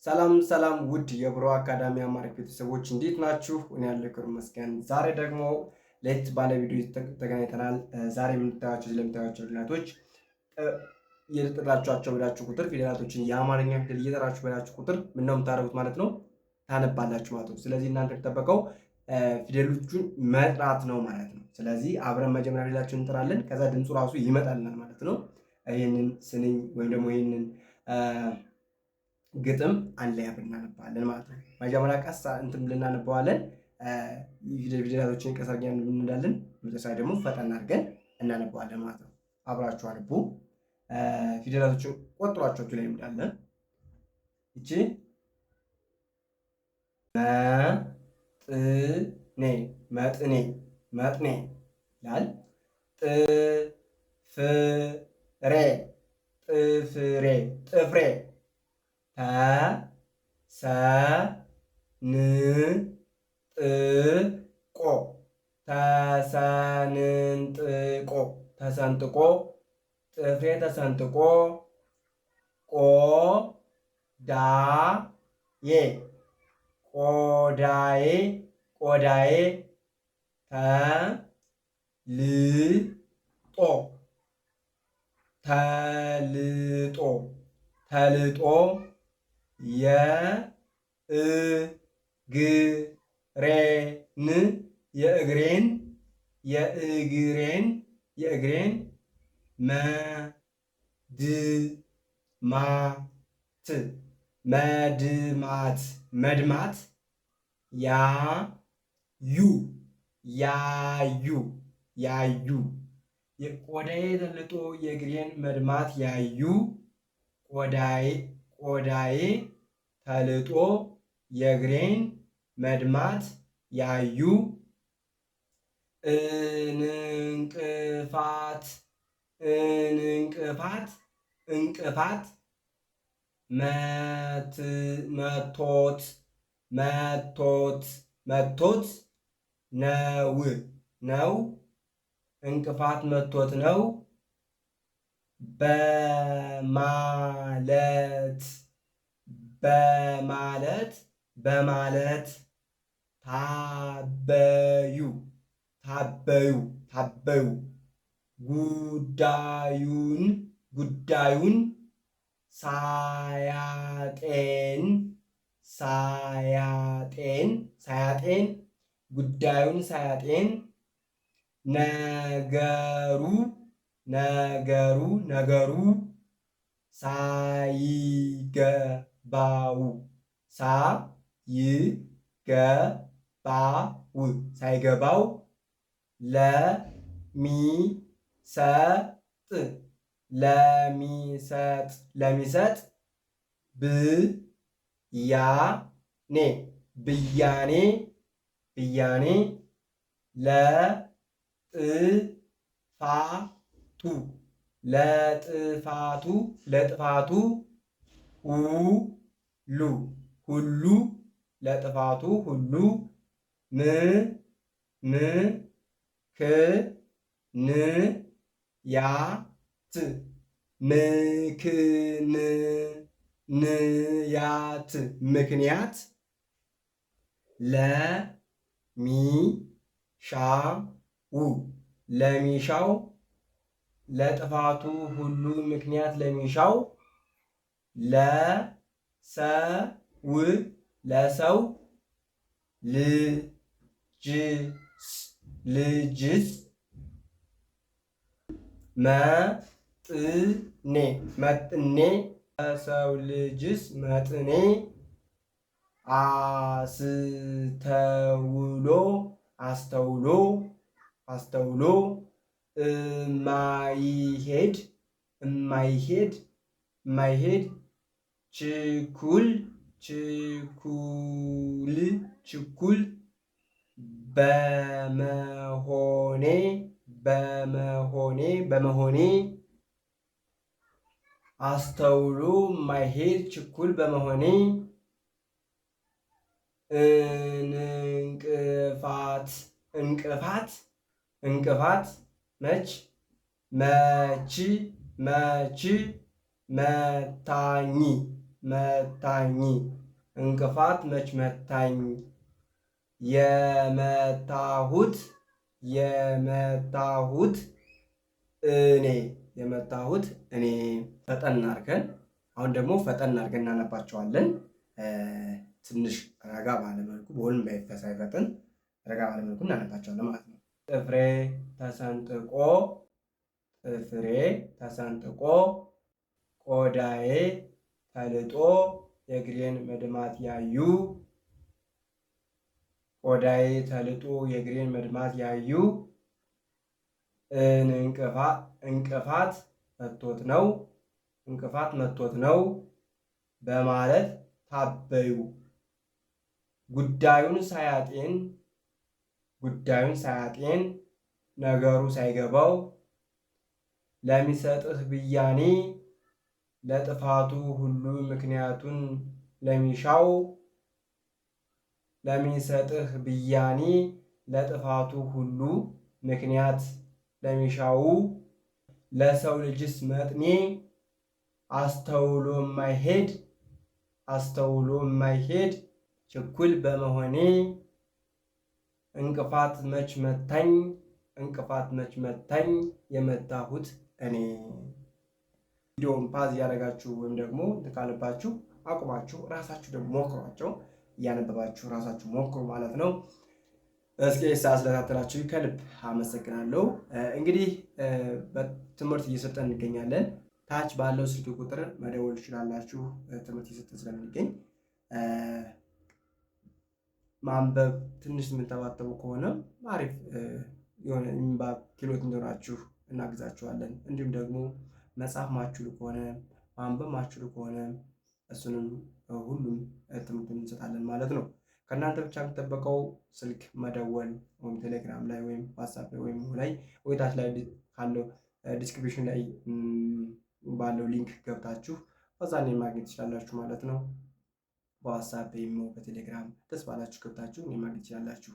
ሰላም ሰላም ውድ የብሮ አካዳሚ አማርኛ ቤተሰቦች እንዴት ናችሁ? እኔ ያለው ክብር ይመስገን። ዛሬ ደግሞ ለየት ባለ ቪዲዮ ተገናኝተናል። ዛሬ የምታዩቸው ስለምታዩቸው ፊደላቶች እየጠራችኋቸው ብላችሁ ቁጥር ፊደላቶችን የአማርኛ ፊደል እየጠራችሁ ብላችሁ ቁጥር ምን ነው የምታደርጉት ማለት ነው? ታነባላችሁ ማለት ነው። ስለዚህ እናንተ የሚጠበቀው ፊደሎቹን መጥራት ነው ማለት ነው። ስለዚህ አብረን መጀመሪያ ፊደላችሁን እንጥራለን። ከዛ ድምፁ ራሱ ይመጣልናል ማለት ነው። ይህንን ስንኝ ወይም ደግሞ ይህንን ግጥም አንድ ላይ አብረን እናነባለን ማለት ነው። መጀመሪያ ቀስ እንትን ልናነባዋለን። ፊደላቶችን ቀስ አድርገን እንላለን። መጨረሻ ደግሞ ፈጠን አድርገን እናነባዋለን ማለት ነው። አብራችሁ አንቡ። ፊደላቶችን ቆጥሯቸው ላይ እንዳለን እቺ መጥኔ መጥኔ ይላል። ጥፍሬ ጥፍሬ ጥፍሬ ተሰንጥቆ ተሰንጥቆ ተሰንጥቆ ጥፍሬ ተሰንጥቆ ቆዳዬ ቆዳዬ ቆዳዬ ተልጦ ተልጦ ተልጦ የእግሬን መድማት መድማት ያዩ የቆዳዬ ተልጦ የእግሬን መድማት ያዩ ቆዳዬ ተልጦ የእግሬን መድማት ያዩ እንቅፋት መቶት ነው እንቅፋት መቶት ነው በማለት ታበዩ ጉዳዩን ሳያጤን ነገሩ ሳይገባው ለሚሰጥ ብያኔ ለጥፋቱ ሁሉ ምክንያት ለሚሻው ለጥፋቱ ሁሉ ምክንያት ለሚሻው ለሰው ልጅስ መጥኔ ለሰው ልጅስ መጥኔ አስተውሎ እማይሄድ ችኩል በመሆኔ አስተውሎ ማይሄድ ችኩል በመሆኔ እንቅፋት መች መታኝ መታኝ እንቅፋት መች መታኝ የመታሁት እኔ እኔ። ፈጠን አድርገን አሁን ደግሞ ፈጠን አድርገን እናነባቸዋለን። ትንሽ ረጋ ባለመልኩ በሁሉም ሳይፈጥን ረጋ ባለመልኩ እናነባቸዋለን ማለት ነው። ጥፍሬ ተሰንጥቆ ቆዳዬ ተልጦ የእግሬን መድማት ያዩ እንቅፋት መቶት ነው በማለት ታበዩ። ጉዳዩን ሳያጤን ነገሩ ሳይገባው ለሚሰጥህ ብያኔ ለጥፋቱ ሁሉ ምክንያቱን ለሚሻው ለሰው ልጅስ መጥኔ አስተውሎ የማይሄድ ችኩል በመሆኔ እንቅፋት መች መታኝ የመታሁት እኔ። ቪዲዮውን ፓዝ እያደረጋችሁ ወይም ደግሞ ካለባችሁ አቁማችሁ ራሳችሁ ደግሞ ሞክሯቸው፣ እያነበባችሁ ራሳችሁ ሞክሩ ማለት ነው። እስኪ ስለተከታተላችሁ ከልብ አመሰግናለሁ። እንግዲህ በትምህርት እየሰጠን እንገኛለን። ታች ባለው ስልክ ቁጥር መደወል ትችላላችሁ። ትምህርት እየሰጠን ስለምንገኝ ማንበብ ትንሽ የምንተባተቡ ከሆነ አሪፍ የሆነ የንባብ ክህሎት እንዲኖራችሁ እናግዛችኋለን። እንዲሁም ደግሞ መጻፍ ማችሉ ከሆነ ማንበብ ማችሉ ከሆነ እሱንም ሁሉም ትምህርቱን እንሰጣለን ማለት ነው። ከእናንተ ብቻ የሚጠበቀው ስልክ መደወል ወይም ቴሌግራም ላይ ወይም ዋትሳፕ ላይ ወይም ላይ ወይታች ላይ ካለው ዲስክሪፕሽን ላይ ባለው ሊንክ ገብታችሁ በዛኔ ማግኘት ትችላላችሁ ማለት ነው። በዋትሳፕ ወይም በቴሌግራም ደስ ባላችሁ ገብታችሁ ማግኘት ትችላላችሁ።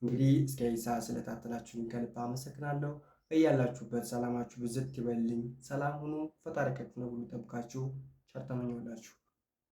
እንግዲህ እስከ ሰዓት ስለታተላችሁኝ ከልብ አመሰግናለሁ። እያላችሁበት ሰላማችሁ ብዝት ይበልልኝ። ሰላም ሁኑ። ፈጣሪ ከክፉ ነገር ሁሉ ይጠብቃችሁ። ቸር ተመኘሁላችሁ።